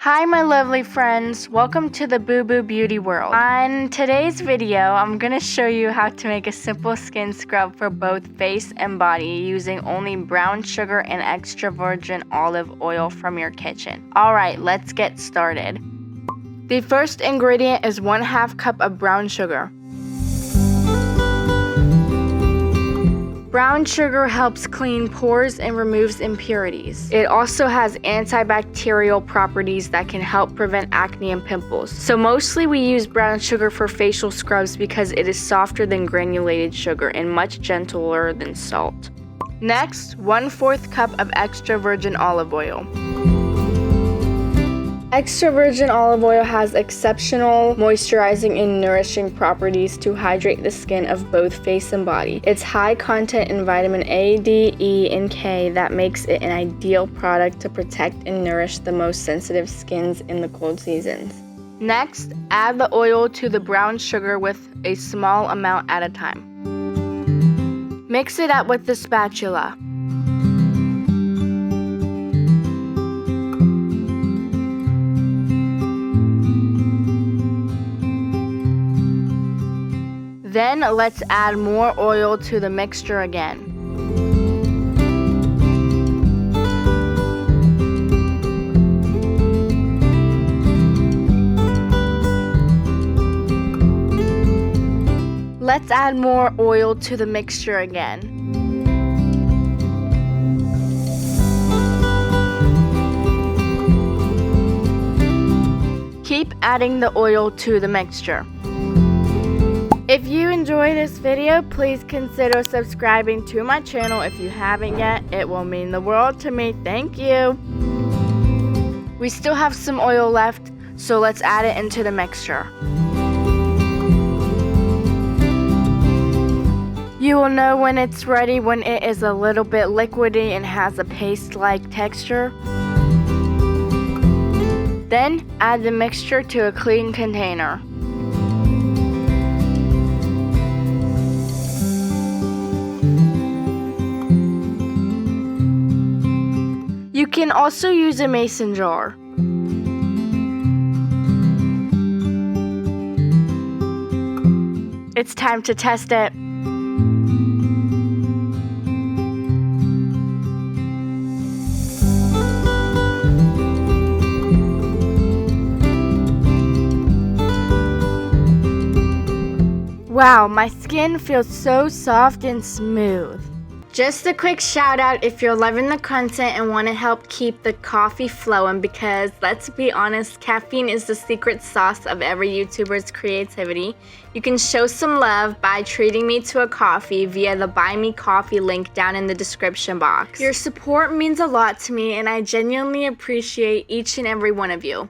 Hi my lovely friends, welcome to the Boo Boo Beauty World. On today's video, I'm gonna show you how to make a simple skin scrub for both face and body using only brown sugar and extra virgin olive oil from your kitchen. Alright, let's get started. The first ingredient is 1/2 cup of brown sugar. Brown sugar helps clean pores and removes impurities. It also has antibacterial properties that can help prevent acne and pimples. So mostly we use brown sugar for facial scrubs because it is softer than granulated sugar and much gentler than salt. Next, 1/4 cup of extra virgin olive oil. Extra virgin olive oil has exceptional moisturizing and nourishing properties to hydrate the skin of both face and body. It's high content in vitamin A, D, E, and K that makes it an ideal product to protect and nourish the most sensitive skins in the cold seasons. Next, add the oil to the brown sugar with a small amount at a time. Mix it up with the spatula. Then let's add more oil to the mixture again. Let's add more oil to the mixture again. Keep adding the oil to the mixture. If you enjoy this video, please consider subscribing to my channel if you haven't yet. It will mean the world to me. Thank you. We still have some oil left, so let's add it into the mixture. You will know when it's ready when it is a little bit liquidy and has a paste-like texture. Then add the mixture to a clean container. You can also use a mason jar. It's time to test it. Wow, my skin feels so soft and smooth. Just a quick shout out if you're loving the content and want to help keep the coffee flowing, because let's be honest, caffeine is the secret sauce of every YouTuber's creativity. You can show some love by treating me to a coffee via the Buy Me Coffee link down in the description box. Your support means a lot to me and I genuinely appreciate each and every one of you.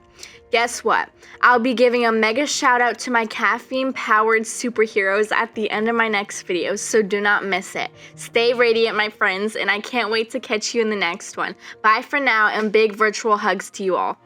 Guess what? I'll be giving a mega shout out to my caffeine-powered superheroes at the end of my next video, so do not miss it. Stay radiant, my friends, and I can't wait to catch you in the next one. Bye for now, and big virtual hugs to you all.